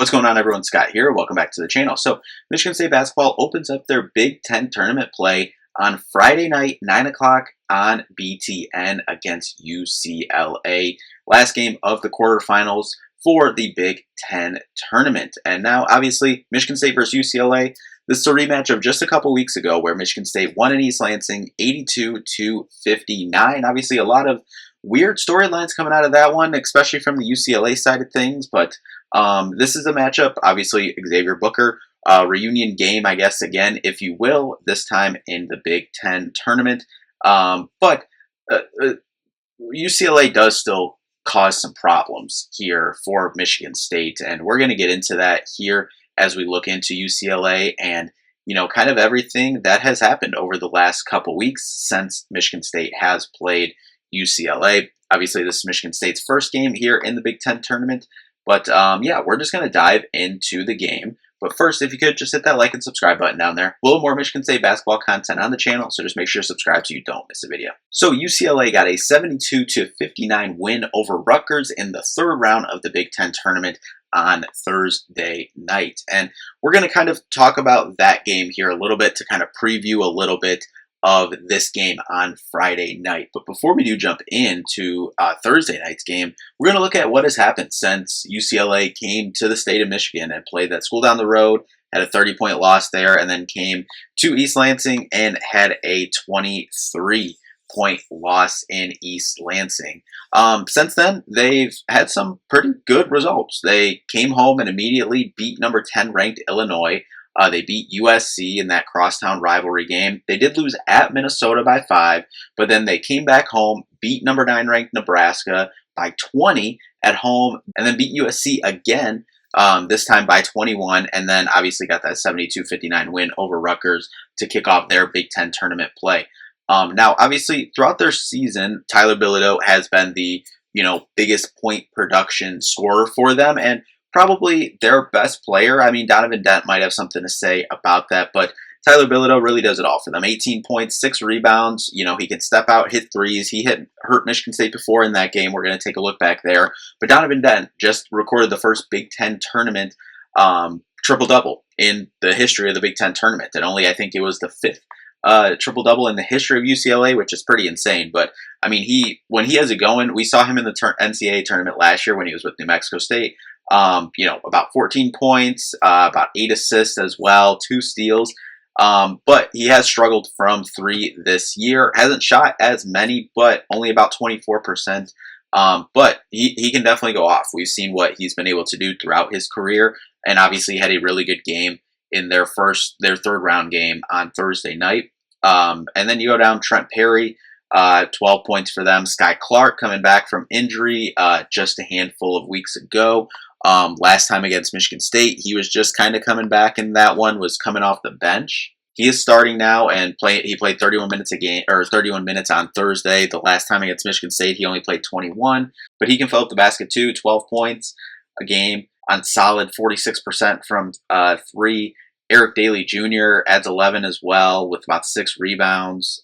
What's going on, everyone? Scott here. Welcome back to the channel. So, Michigan State basketball opens up their Big Ten tournament play on Friday night, 9 o'clock on BTN against UCLA. Last game of the quarterfinals for the Big Ten tournament. And now, obviously, Michigan State versus UCLA. This is a rematch of just a couple weeks ago where Michigan State won in East Lansing 82-59. Obviously, a lot of weird storylines coming out of that one, especially from the UCLA side of things, but this is a matchup, obviously, Xavier Booker, reunion game, I guess, again, if you will, this time in the Big Ten tournament. But UCLA does still cause some problems here for Michigan State, and we're going to get into that here as we look into UCLA and, you know, kind of everything that has happened over the last couple weeks since Michigan State has played UCLA. Obviously, this is Michigan State's first game here in the Big Ten tournament. But yeah, we're just going to dive into the game. But first, if you could, just hit that like and subscribe button down there. A little more Michigan State basketball content on the channel, so just make sure to subscribe so you don't miss a video. So UCLA got a 72-59 win over Rutgers in the third round of the Big Ten tournament on Thursday night. And we're going to kind of talk about that game here a little bit to kind of preview a little bit of this game on Friday night. But before we do jump into Thursday night's game, we're going to look at what has happened since UCLA came to the state of Michigan and played that school down the road, had a 30-point loss there, and then came to East Lansing and had a 23-point loss in East Lansing. Since then, they've had some pretty good results. They came home and immediately beat number 10 ranked Illinois. They beat USC in that crosstown rivalry game. They did lose at Minnesota by 5, but then they came back home, beat number 9 ranked Nebraska by 20 at home, and then beat USC again, this time by 21, and then obviously got that 72-59 win over Rutgers to kick off their Big Ten tournament play. Now, obviously, throughout their season, Tyler Bilodeau has been the, biggest point production scorer for them, and probably their best player. I mean, Donovan Dent might have something to say about that, but Tyler Bilodeau really does it all for them. 18 points, 6 rebounds. He can step out, hit threes. He hurt Michigan State before in that game. We're going to take a look back there. But Donovan Dent just recorded the first Big Ten tournament triple-double in the history of the Big Ten tournament. And only, I think it was the 5th triple-double in the history of UCLA, which is pretty insane. But, I mean, when he has it going, we saw him in the NCAA tournament last year when he was with New Mexico State. About 14 points, about 8 assists as well, 2 steals. But he has struggled from 3 this year. Hasn't shot as many, but only about 24%. But he can definitely go off. We've seen what he's been able to do throughout his career, and obviously had a really good game in their third round game on Thursday night. And then you go down Trent Perry. 12 points for them. Sky Clark coming back from injury just a handful of weeks ago. Last time against Michigan State, he was just kind of coming back in that one, was coming off the bench. He is starting now and he played 31 minutes a game, or 31 minutes on Thursday. The last time against Michigan State, he only played 21, but he can fill up the basket too. 12 points a game on solid 46% from 3. Eric Daly Jr. adds 11 as well with about 6 rebounds.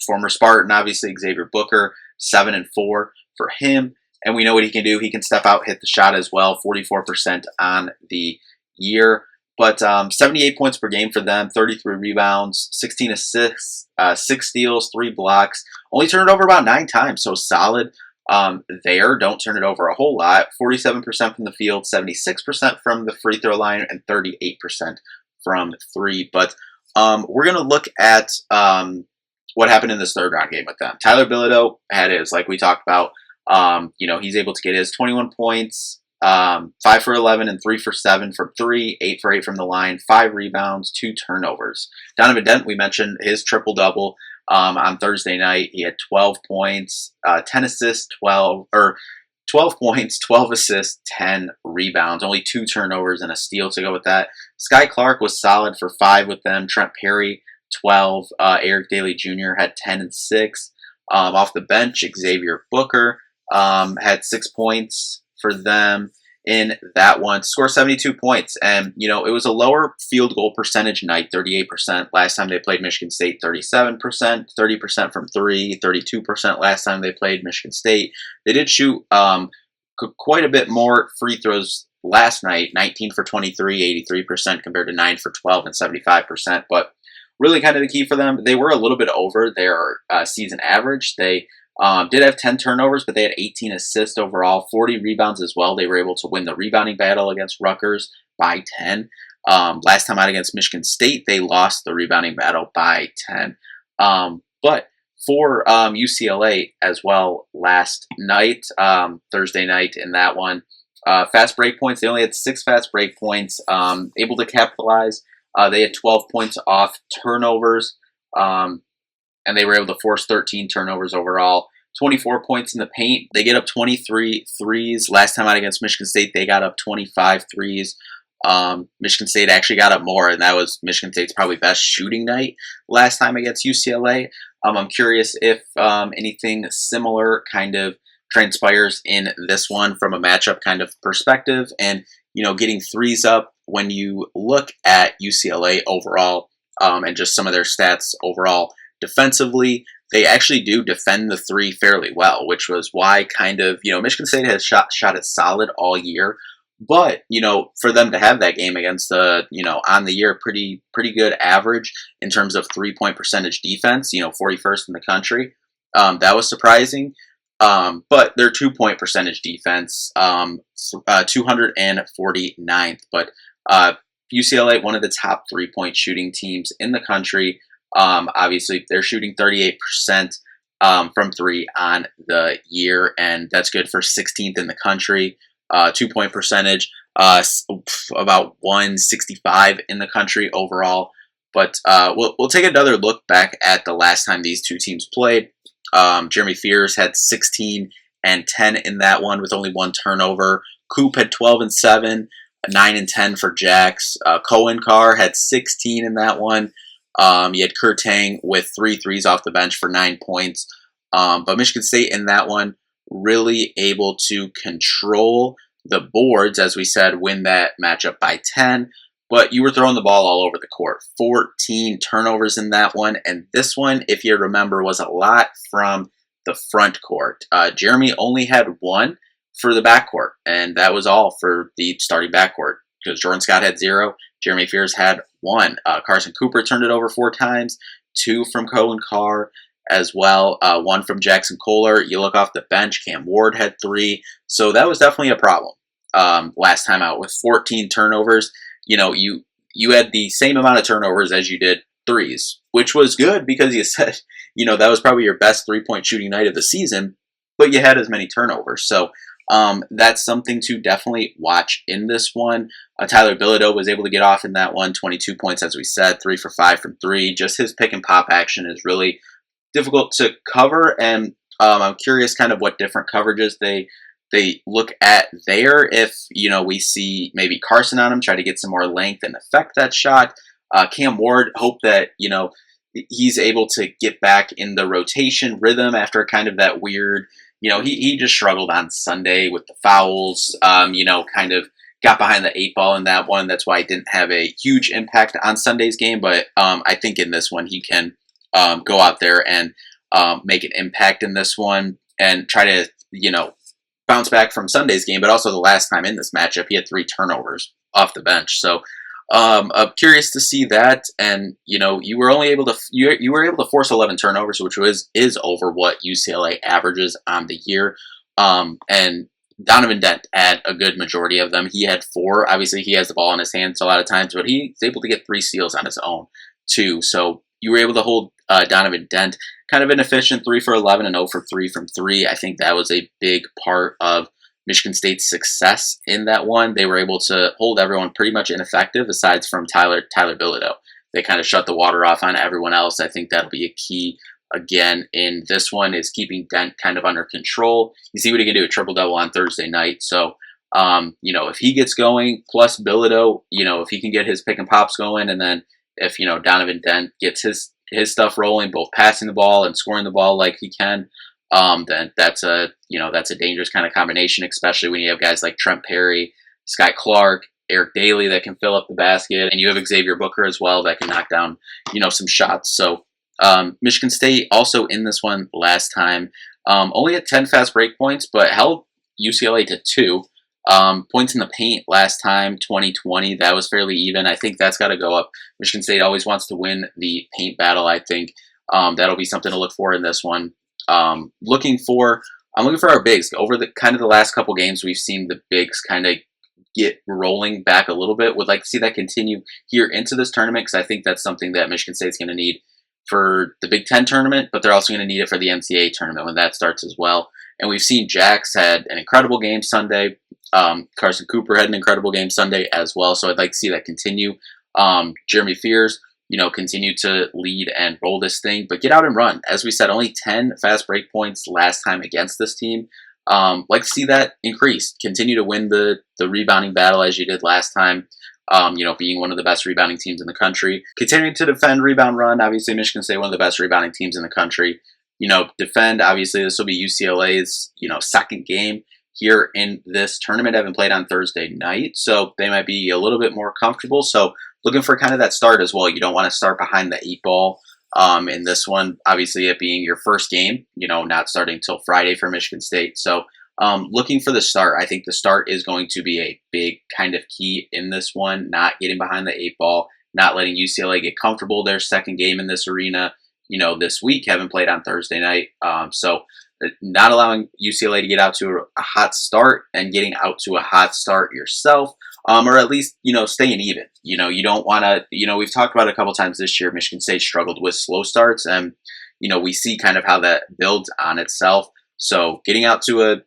Former Spartan, obviously, Xavier Booker, 7 and 4 for him. And we know what he can do. He can step out, hit the shot as well, 44% on the year. But 78 points per game for them, 33 rebounds, 16 assists, 6 steals, 3 blocks. Only turned it over about 9 times, so solid there. Don't turn it over a whole lot. 47% from the field, 76% from the free throw line, and 38% from 3. But we're going to look at what happened in this third round game with them. Tyler Bilodeau had his, like we talked about. He's able to get his 21 points, 5 for 11 and 3 for 7 from 3, 8 for 8 from the line, 5 rebounds, 2 turnovers. Donovan Dent, we mentioned his triple-double on Thursday night. He had 12 points, 10 assists, 12 points, 12 assists, 10 rebounds, only 2 turnovers and a steal to go with that. Sky Clark was solid for 5 with them. Trent Perry, 12. Eric Daly Jr. had 10 and 6. Off the bench, Xavier Booker had 6 points for them in that one, scored 72 points. And, it was a lower field goal percentage night, 38%. Last time they played Michigan State, 37%, 30% from 3, 32% last time they played Michigan State. They did shoot quite a bit more free throws last night, 19 for 23, 83% compared to 9 for 12 and 75%. But really kind of the key for them, they were a little bit over their season average. They did have 10 turnovers, but they had 18 assists overall, 40 rebounds as well. They were able to win the rebounding battle against Rutgers by 10. Last time out against Michigan State, they lost the rebounding battle by 10. But for UCLA as well last night, Thursday night in that one, fast break points, they only had 6 fast break points, able to capitalize. They had 12 points off turnovers, and they were able to force 13 turnovers overall. 24 points in the paint. They get up 23 threes. Last time out against Michigan State, they got up 25 threes. Michigan State actually got up more, and that was Michigan State's probably best shooting night last time against UCLA. I'm curious if anything similar kind of transpires in this one from a matchup kind of perspective, and getting threes up when you look at UCLA overall, and just some of their stats overall defensively. They actually do defend the three fairly well, which was why kind of, Michigan State has shot it solid all year. But, for them to have that game against the, on the year, pretty good average in terms of 3-point percentage defense, 41st in the country. That was surprising. But their 2-point percentage defense, 249th. But UCLA, one of the top 3-point shooting teams in the country. Obviously, they're shooting 38% from three on the year, and that's good for 16th in the country. 2-point percentage, about 165 in the country overall. But we'll take another look back at the last time these two teams played. Jeremy Fears had 16 and 10 in that one with only 1 turnover. Coop had 12 and 7, 9 and 10 for Jax. Cohen Carr had 16 in that one. You had Kurtang with 3 threes off the bench for 9 points. But Michigan State in that one really able to control the boards, as we said, win that matchup by 10. But you were throwing the ball all over the court. 14 turnovers in that one. And this one, if you remember, was a lot from the front court. Jeremy only had 1 for the backcourt, and that was all for the starting backcourt because Jordan Scott had 0. Jeremy Fears had 1. Carson Cooper turned it over 4 times, 2 from Cohen Carr as well, 1 from Jackson Kohler. You look off the bench, Cam Ward had 3. So that was definitely a problem last time out with 14 turnovers. You had the same amount of turnovers as you did threes, which was good because you said, that was probably your best 3-point shooting night of the season, but you had as many turnovers. So that's something to definitely watch in this one. Tyler Bilodeau was able to get off in that one, 22 points, as we said, 3 for 5 from 3. Just his pick and pop action is really difficult to cover, and I'm curious kind of what different coverages they look at there. If we see maybe Carson on him, try to get some more length and affect that shot. Cam Ward, hope that he's able to get back in the rotation rhythm after kind of that weird. He just struggled on Sunday with the fouls. Kind of got behind the 8 ball in that one. That's why he didn't have a huge impact on Sunday's game. But I think in this one he can go out there and make an impact in this one and try to bounce back from Sunday's game. But also the last time in this matchup, he had 3 turnovers off the bench. So I'm curious to see that. And you were only able to you were able to force 11 turnovers, which is over what UCLA averages on the year. And Donovan Dent had a good majority of them. He had 4. Obviously, he has the ball in his hands a lot of times, but he's able to get 3 steals on his own too. So you were able to hold Donovan Dent kind of inefficient, 3 for 11 and 0 for 3 from 3. I think that was a big part of Michigan State's success in that one. They were able to hold everyone pretty much ineffective, aside from Tyler Bilodeau. They kind of shut the water off on everyone else. I think that'll be a key again in this one, is keeping Dent kind of under control. You see what he can do, a triple-double on Thursday night. So, if he gets going, plus Bilodeau, if he can get his pick and pops going, and then if, Donovan Dent gets his stuff rolling, both passing the ball and scoring the ball like he can, then that's a dangerous kind of combination, especially when you have guys like Trent Perry, Sky Clark, Eric Daly that can fill up the basket, and you have Xavier Booker as well that can knock down, some shots. So Michigan State also in this one last time only had 10 fast break points, but held UCLA to 2. Points in the paint last time, 2020, that was fairly even. I think that's got to go up. Michigan State always wants to win the paint battle. I think that'll be something to look for in this one. Um, looking for, I'm looking for our bigs. Over the kind of the last couple games, we've seen the bigs kind of get rolling back a little bit. Would like to see that continue here into this tournament because I think that's something that Michigan State's going to need for the Big Ten tournament, but they're also going to need it for the NCAA tournament when that starts as well. And we've seen Jax had an incredible game Sunday. Carson Cooper had an incredible game Sunday as well, so I'd like to see that continue. Jeremy Fears, continue to lead and roll this thing, but get out and run. As we said, only 10 fast break points last time against this team. Like to see that increase. Continue to win the rebounding battle as you did last time. Being one of the best rebounding teams in the country. Continuing to defend rebound run. Obviously, Michigan State, one of the best rebounding teams in the country. Defend. Obviously, this will be UCLA's, second game here in this tournament. Haven't played on Thursday night, so they might be a little bit more comfortable. So looking for kind of that start as well. You don't want to start behind the 8 ball in this one. Obviously, it being your first game, not starting till Friday for Michigan State. So looking for the start. I think the start is going to be a big kind of key in this one. Not getting behind the 8 ball, not letting UCLA get comfortable. Their second game in this arena, this week. Haven't played on Thursday night. So not allowing UCLA to get out to a hot start and getting out to a hot start yourself, or at least, staying even. You don't want to, we've talked about it a couple times this year. Michigan State struggled with slow starts, and, we see kind of how that builds on itself. So getting out to a,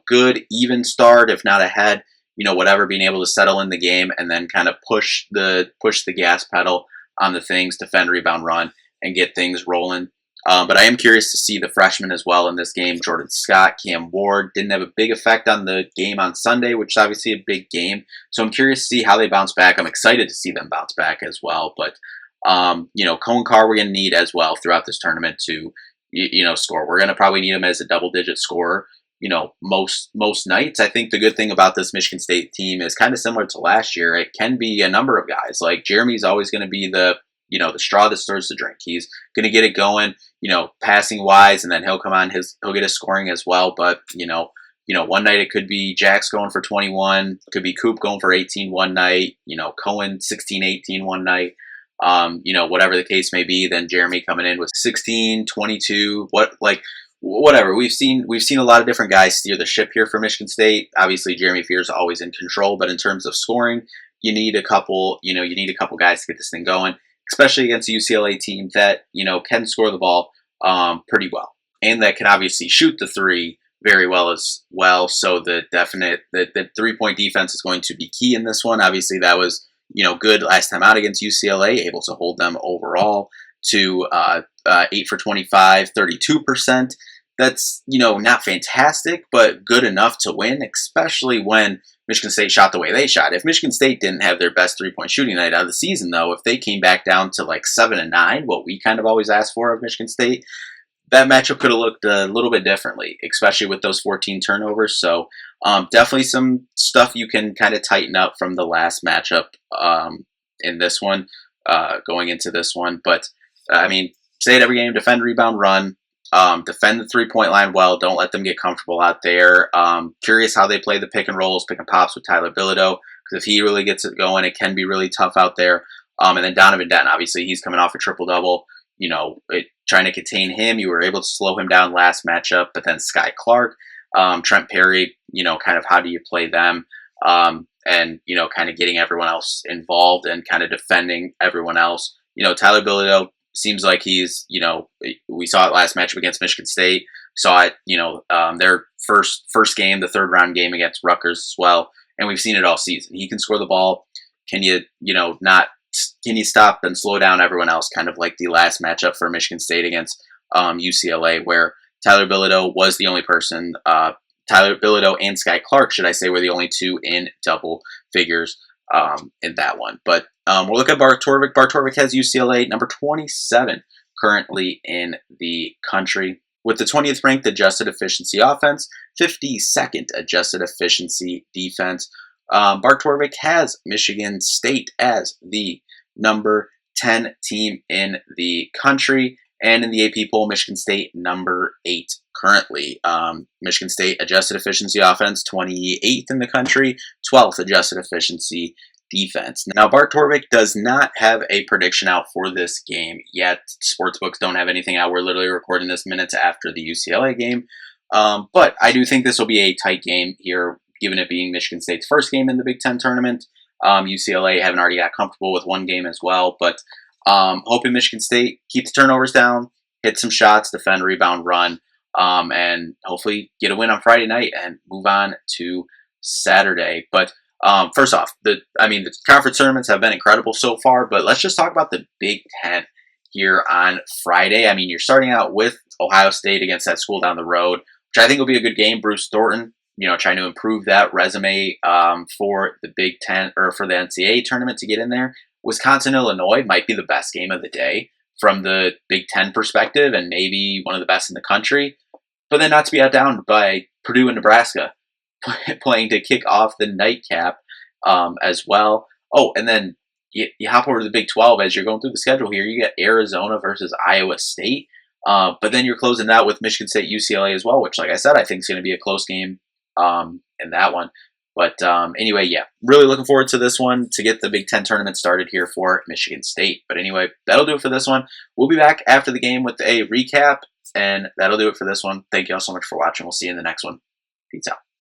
good, even start, if not ahead, whatever, being able to settle in the game and then kind of push the gas pedal on the things, defend, rebound, run, and get things rolling. But I am curious to see the freshmen as well in this game. Jordan Scott, Cam Ward didn't have a big effect on the game on Sunday, which is obviously a big game. So I'm curious to see how they bounce back. I'm excited to see them bounce back as well. But, Cohen Carr we're going to need as well throughout this tournament to, score. We're going to probably need him as a double-digit scorer, most nights. I think the good thing about this Michigan State team is kind of similar to last year. It can be a number of guys. Like Jeremy's always going to be the straw that stirs the drink. He's going to get it going, passing wise, and then he'll come on he'll get his scoring as well. But, one night it could be Jax going for 21, it could be Coop going for 18 one night, Cohen 16, 18 one night. Whatever the case may be, then Jeremy coming in with 16, 22, whatever. We've seen a lot of different guys steer the ship here for Michigan State. Obviously, Jeremy Fears always in control, but in terms of scoring, you need a couple guys to get this thing going, especially against a UCLA team that, can score the ball pretty well. And that can obviously shoot the three very well as well. So the 3-point defense is going to be key in this one. Obviously, that was, good last time out against UCLA, able to hold them overall to 8 for 25, 32%. That's, not fantastic, but good enough to win, especially when Michigan State shot the way they shot. If Michigan State didn't have their best 3-point shooting night out of the season, though, if they came back down to like 7 and 9, what we kind of always ask for of Michigan State, that matchup could have looked a little bit differently, especially with those 14 turnovers. So definitely some stuff you can kind of tighten up from the last matchup in this one, going into this one. But, say it every game, defend, rebound, run. Defend the 3-point line well. Don't let them get comfortable out there. Curious how they play the pick and rolls, pick and pops with Tyler Bilodeau, because if he really gets it going, it can be really tough out there. And then Donovan Denton, obviously, he's coming off a triple-double. Trying to contain him, you were able to slow him down last matchup. But then Sky Clark, Trent Perry, kind of how do you play them? And, kind of getting everyone else involved and kind of defending everyone else. Tyler Bilodeau, seems like he's, we saw it last matchup against Michigan State, saw it, their first game, the third round game against Rutgers as well. And we've seen it all season. He can score the ball. Can you stop and slow down everyone else? Kind of like the last matchup for Michigan State against UCLA, where Tyler Bilodeau was the only person, Tyler Bilodeau and Sky Clark, should I say, were the only two in double figures in that one. But we'll look at Bart Torvik. Bart Torvik has UCLA number 27 currently in the country, with the 20th ranked adjusted efficiency offense, 52nd adjusted efficiency defense. Bart Torvik has Michigan State as the number 10 team in the country. And in the AP poll, Michigan State number 8 currently. Michigan State adjusted efficiency offense 28th in the country, 12th adjusted efficiency defense. Now, Bart Torvik does not have a prediction out for this game yet. Sportsbooks don't have anything out. We're literally recording this minutes after the UCLA game. But I do think this will be a tight game here, given it being Michigan State's first game in the Big Ten tournament. UCLA haven't already got comfortable with one game as well, but hoping Michigan State keeps turnovers down, hit some shots, defend, rebound, run, and hopefully get a win on Friday night and move on to Saturday. But first off, the conference tournaments have been incredible so far, but let's just talk about the Big Ten here on Friday. I mean, you're starting out with Ohio State against that school down the road, which I think will be a good game. Bruce Thornton, trying to improve that resume for the Big Ten or for the NCAA tournament to get in there. Wisconsin, Illinois might be the best game of the day from the Big Ten perspective, and maybe one of the best in the country. But then not to be outdone by Purdue and Nebraska playing to kick off the nightcap as well. Oh, and then you hop over to the Big 12 as you're going through the schedule here. You get Arizona versus Iowa State. But then you're closing that with Michigan State, UCLA as well, which, like I said, I think is going to be a close game in that one. But anyway, yeah, really looking forward to this one to get the Big Ten tournament started here for Michigan State. But anyway, that'll do it for this one. We'll be back after the game with a recap, and that'll do it for this one. Thank you all so much for watching. We'll see you in the next one. Peace out.